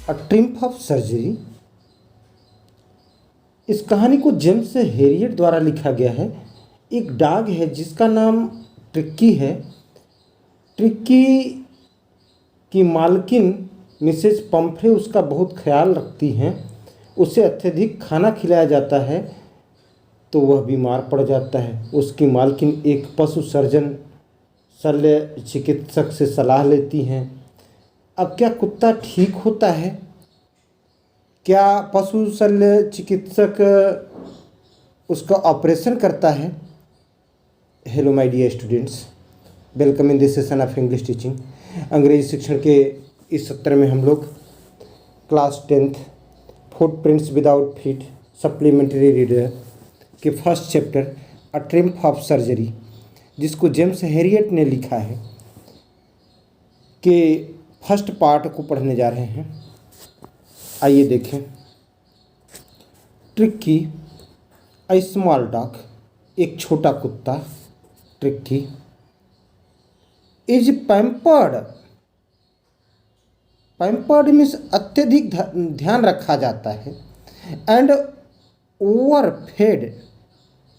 A triumph of surgery. इस कहानी को जेम्स हेरियट द्वारा लिखा गया है। एक डॉग है जिसका नाम ट्रिक्की है। ट्रिक्की की मालकिन मिसेज पंफ्रे उसका बहुत ख्याल रखती हैं। उसे अत्यधिक खाना खिलाया जाता है तो वह बीमार पड़ जाता है। उसकी मालकिन एक पशु सर्जन शल्य चिकित्सक से सलाह लेती हैं। अब क्या कुत्ता ठीक होता है? क्या पशु शल्य चिकित्सक उसका ऑपरेशन करता है? Hello my dear students, welcome in this session of English teaching. अंग्रेजी शिक्षण के इस सत्र में हम लोग class 10th footprints without feet supplementary reader के first chapter a triumph of surgery, जिसको जेम्स हेरियट ने लिखा है, के फर्स्ट पार्ट को पढ़ने जा रहे हैं। आइए देखें। ट्रिक्की अ स्मॉल डॉग, एक छोटा कुत्ता tricky, is pampered. Pampered means अत्यधिक ध्यान रखा जाता है। एंड ओवर फेड,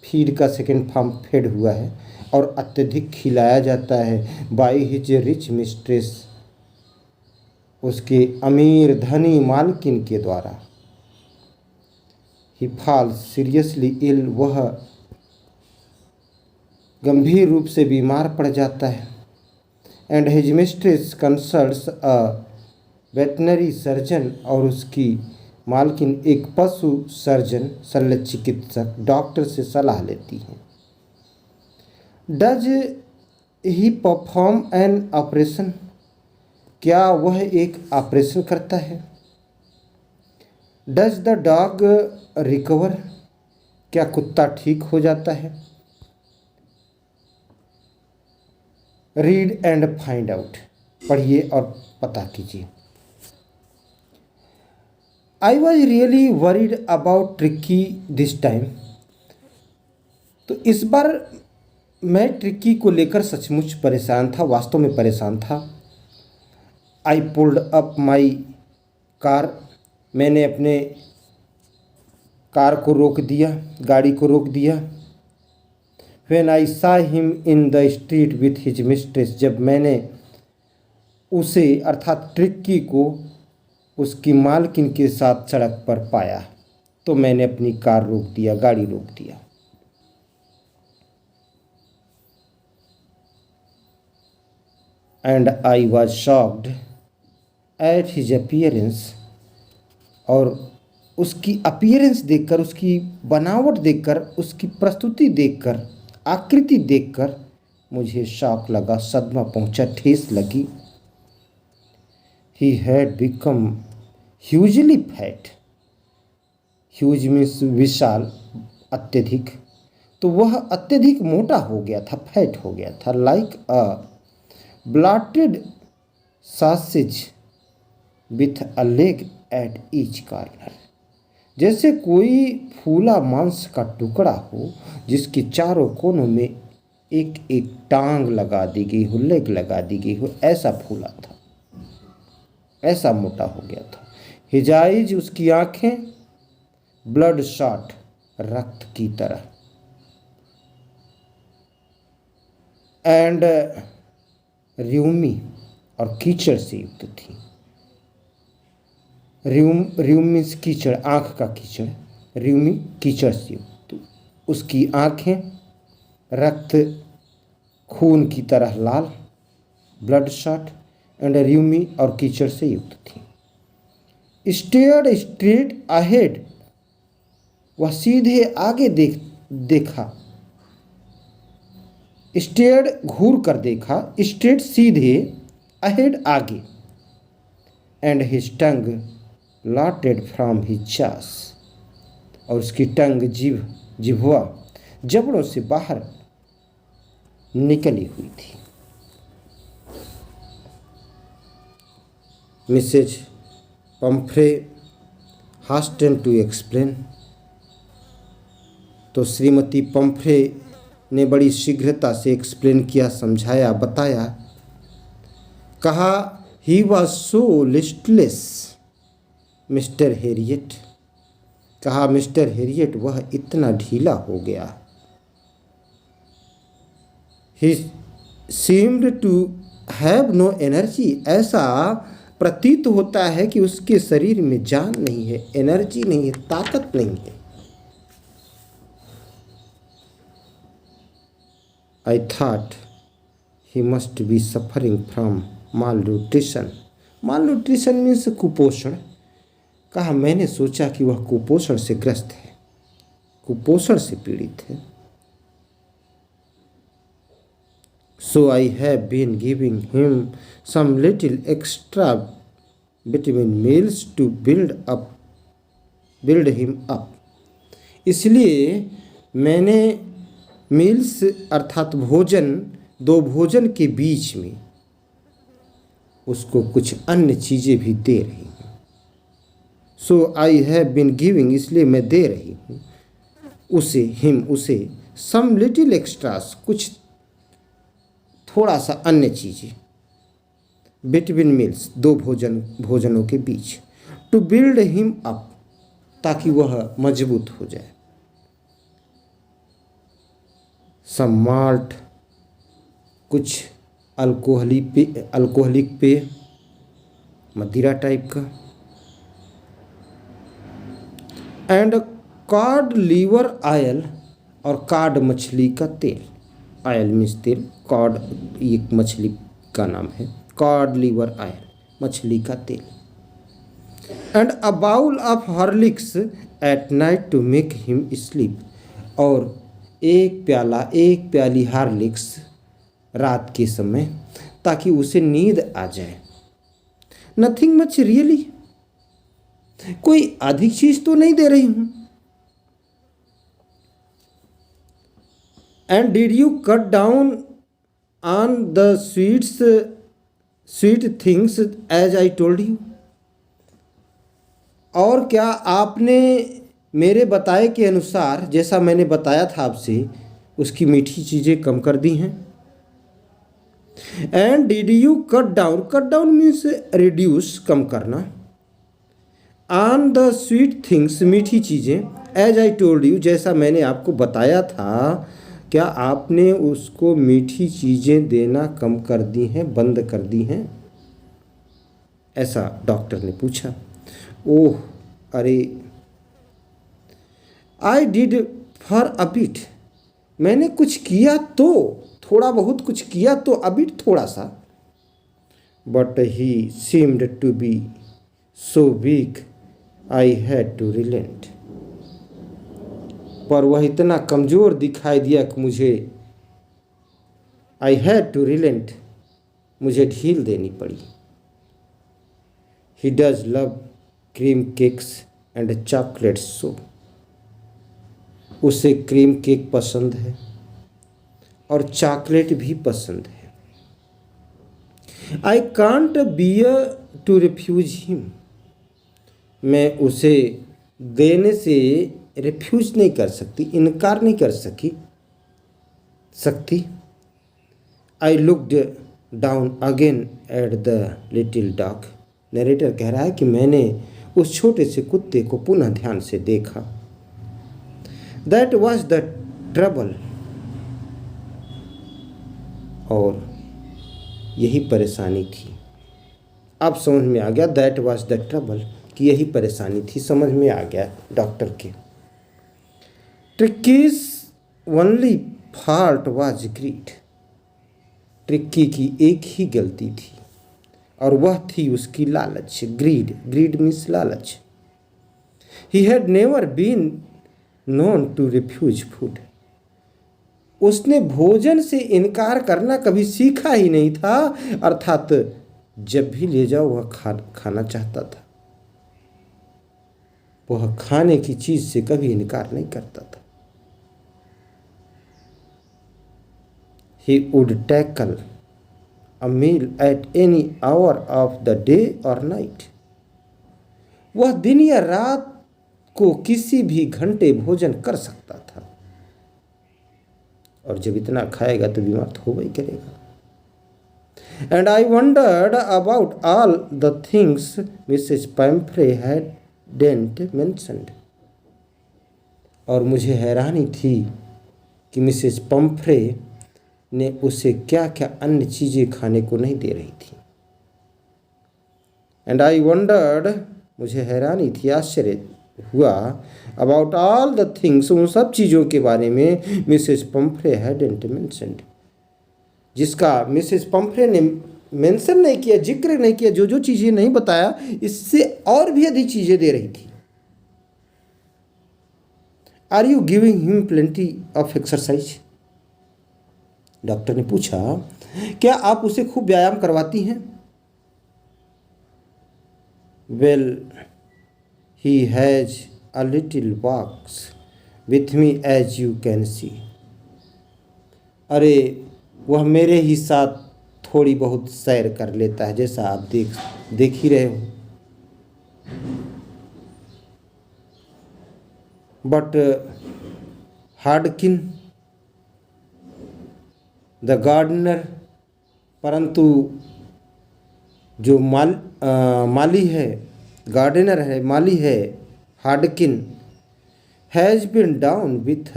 फीड का सेकेंड फॉर्म फेड हुआ है, और अत्यधिक खिलाया जाता है बाई हिज रिच मिस्ट्रेस, उसके अमीर धनी मालकिन के द्वारा। ही फॉल्स सीरियसली इल, वह गंभीर रूप से बीमार पड़ जाता है। And his mistress consults a veterinary surgeon, और उसकी मालकिन एक पशु सर्जन शल्य चिकित्सक डॉक्टर से सलाह लेती हैं। Does he perform an operation, क्या वह एक ऑपरेशन करता है? डज द डॉग रिकवर, क्या कुत्ता ठीक हो जाता है? रीड एंड फाइंड आउट, पढ़िए और पता कीजिए। I was really worried about tricky this time. तो इस बार मैं ट्रिक्की को लेकर सचमुच परेशान था, वास्तव में परेशान था। I pulled up my car, मैंने अपने कार को रोक दिया, गाड़ी को रोक दिया। व्हेन आई सा him in the street with his mistress, जब मैंने उसे अर्थात ट्रिक्की को उसकी मालकिन के साथ सड़क पर पाया, तो मैंने अपनी कार रोक दिया, गाड़ी रोक दिया। And I was shocked at his appearance, और उसकी अपीयरेंस देखकर, उसकी बनावट देखकर, उसकी प्रस्तुति देखकर, आकृति देखकर मुझे शॉक लगा, सदमा पहुंचा, ठेस लगी। He had become hugely fat, huge means विशाल, अत्यधिक, तो वह अत्यधिक मोटा हो गया था, फैट हो गया था। Like a bloated sausage with a leg at each corner, जैसे कोई फूला मांस का टुकड़ा हो जिसके चारों कोनों में एक एक टांग लगा दी गई हो, लेग लगा दी गई हो, ऐसा फूला था, ऐसा मोटा हो गया था। हिज आइज, उसकी आंखें, ब्लड शॉट, रक्त की तरह। एंड र्यूमी, और कीचड़ से युक्त थी। र्यूम मीन्स कीचड़, आँख का कीचड़, र्यूमी कीचड़ से युक्त। तो उसकी आँखें रक्त खून की तरह लाल, ब्लड शॉट, एंड र्यूमी, और कीचड़ से युक्त थी। स्टेयर्ड स्ट्रेट अहेड, वह सीधे आगे देखा। स्टेयर्ड, घूर कर देखा, स्ट्रेट सीधे, अहेड आगे। And his tongue allotted from his जास, और उसकी टंग, जिह्वा जबड़ों से बाहर निकली हुई थी। मिसेज पंफ्रे हास्टेन टू एक्सप्लेन, तो श्रीमती पंफ्रे ने बड़ी शीघ्रता से एक्सप्लेन किया, समझाया, बताया। कहा he was so listless, mister Herriot, कहा मिस्टर हैरियट वह इतना ढीला हो गया। He seemed to have no energy, ऐसा प्रतीत होता है कि उसके शरीर में जान नहीं है, एनर्जी नहीं है, ताकत नहीं है। I thought he must be suffering from mall nutrition. Mall nutrition means कुपोषण। कहा मैंने सोचा कि वह कुपोषण से ग्रस्त है, कुपोषण से पीड़ित है। So I have been giving him some little extra vitamin meals to build him up. इसलिए मैंने मील्स अर्थात भोजन, दो भोजन के बीच में उसको कुछ अन्य चीज़ें भी दे रही हूँ। सो आई हैव बीन गिविंग, इसलिए मैं दे रही हूँ उसे सम लिटिल एक्स्ट्रास, कुछ थोड़ा सा अन्य चीज़ें, बिटवीन मील्स, दो भोजनों के बीच, टू बिल्ड हिम अप, ताकि वह मजबूत हो जाए। सम माल्ट, कुछ अल्कोहलिक पेय, मदिरा टाइप का, एंड कॉड लीवर ऑयल, और कॉड मछली का तेल। ऑयल मीन्स तेल, कॉड एक मछली का नाम है, कॉड लीवर ऑयल मछली का तेल। And a bowl of Horlicks at night to make him sleep, और एक प्याली हॉर्लिक्स रात के समय, ताकि उसे नींद आ जाए। नथिंग मच रियली, कोई अधिक चीज तो नहीं दे रही हूं। And did you cut down on the sweet things as I told you, और क्या आपने मेरे बताए के अनुसार, जैसा मैंने बताया था आपसे, उसकी मीठी चीज़ें कम कर दी हैं। And did you cut down means reduce, कम करना, ऑन द स्वीट थिंग्स, मीठी चीज़ें, एज आई टोल्ड यू, जैसा मैंने आपको बताया था, क्या आपने उसको मीठी चीज़ें देना कम कर दी हैं, बंद कर दी हैं? ऐसा डॉक्टर ने पूछा। ओह अरे, I did for a bit, मैंने कुछ किया तो, थोड़ा बहुत कुछ किया तो, अ बिट थोड़ा सा। But he seemed to be so weak I had to relent, पर वह इतना कमज़ोर दिखाई दिया कि मुझे, आई हैड टू रिलेंट, मुझे ढील देनी पड़ी। He does love cream cakes and chocolates so, उसे क्रीम केक पसंद है और चॉकलेट भी पसंद है। I can't bear to refuse him, मैं उसे देने से रिफ्यूज नहीं कर सकती, इनकार नहीं कर सकती। I looked down again at the little dog, narrator कह रहा है कि मैंने उस छोटे से कुत्ते को पुनः ध्यान से देखा। दैट वॉज द ट्रबल, और यही परेशानी थी। अब समझ में आ गया, दैट वॉज द ट्रबल, कि यही परेशानी थी, समझ में आ गया डॉक्टर के। Tricki's only fault was greed, Tricki की एक ही गलती थी, और वह थी उसकी लालच, ग्रीड मीन्स लालच। He had never been known to refuse food, उसने भोजन से इनकार करना कभी सीखा ही नहीं था, अर्थात जब भी ले जाओ वह खाना चाहता था, वह खाने की चीज से कभी इनकार नहीं करता था। He would tackle a meal at any hour of the day or night, वह दिन या रात को किसी भी घंटे भोजन कर सकता था, और जब इतना खाएगा तो बीमार तो होगा ही करेगा। And I wondered about all the things Mrs. Pumphrey hadn't mentioned. और मुझे हैरानी थी कि मिसेस पम्फ्रे ने उसे क्या क्या अन्य चीज़ें खाने को नहीं दे रही थी। एंड आई वंडर्ड, मुझे हैरानी थी, आश्चर्य हुआ, अबाउट ऑल द थिंग्स, उन सब चीज़ों के बारे में मिसेस पम्फ्रे हैडंट मेंशन्ड, जिसका मिसेस पम्फ्रे ने मेंशन नहीं किया, जिक्र नहीं किया, जो जो चीज़ें नहीं बताया, इससे और भी अधिक चीज़ें दे रही थी। Are you giving him plenty of exercise? Doctor ने पूछा, क्या आप उसे खूब व्यायाम करवाती हैं? Well, he has a little walks with me as you can see. अरे वह मेरे ही साथ थोड़ी बहुत सैर कर लेता है, जैसा आप देख ही रहे हो। बट हार्डकिन द गार्डनर, परंतु जो माली है, गार्डनर है, माली है, हार्डकिन, हैज़ बीन डाउन विथ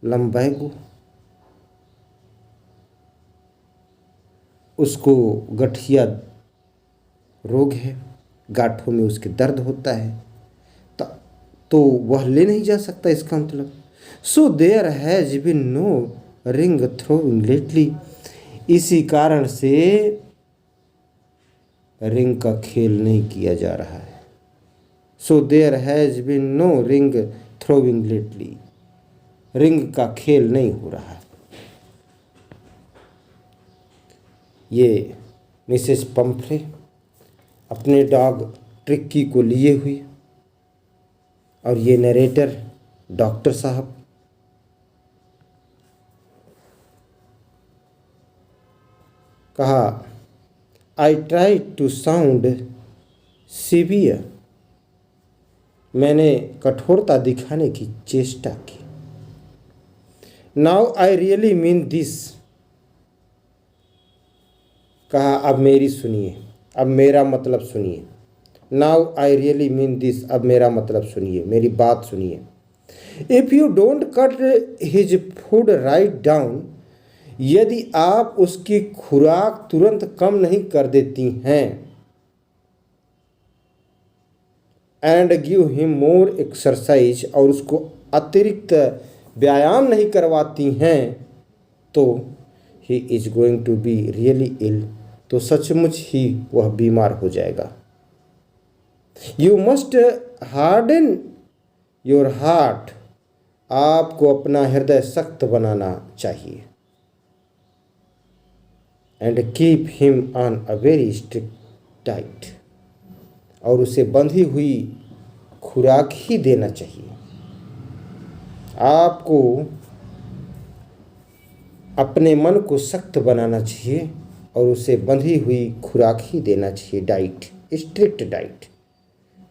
लम्बैगो, उसको गठिया रोग है, गांठों में उसके दर्द होता है, तो वह ले नहीं जा सकता, इसका मतलब। So there has been no ring throwing lately, इसी कारण से रिंग का खेल नहीं किया जा रहा है। So there has been no ring throwing lately, ring का खेल नहीं हो रहा है। ये मिसेस पम्फ्रे अपने डॉग ट्रिक्की को लिए हुई, और ये नरेटर डॉक्टर साहब। कहा, I try to sound severe, मैंने कठोरता दिखाने की चेष्टा की। Now I really mean this, कहा अब मेरी सुनिए, अब मेरा मतलब सुनिए। Now I really mean this, अब मेरा मतलब सुनिए, मेरी बात सुनिए। If you don't cut his food write down, यदि आप उसकी खुराक तुरंत कम नहीं कर देती हैं, and give him more exercise, और उसको अतिरिक्त व्यायाम नहीं करवाती हैं, तो he is going to be really ill, तो सचमुच ही वह बीमार हो जाएगा। You must harden your heart, आपको अपना हृदय सख्त बनाना चाहिए। And keep him on a very strict diet, और उसे बंधी हुई खुराक ही देना चाहिए। आपको अपने मन को सख्त बनाना चाहिए और उसे बंधी हुई खुराक ही देना चाहिए, डाइट, स्ट्रिक्ट डाइट।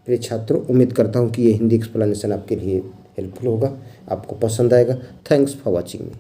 प्रिय छात्रों, उम्मीद करता हूँ कि ये हिंदी एक्सप्लेनेशन आपके लिए हेल्पफुल होगा, आपको पसंद आएगा। Thanks for watching me.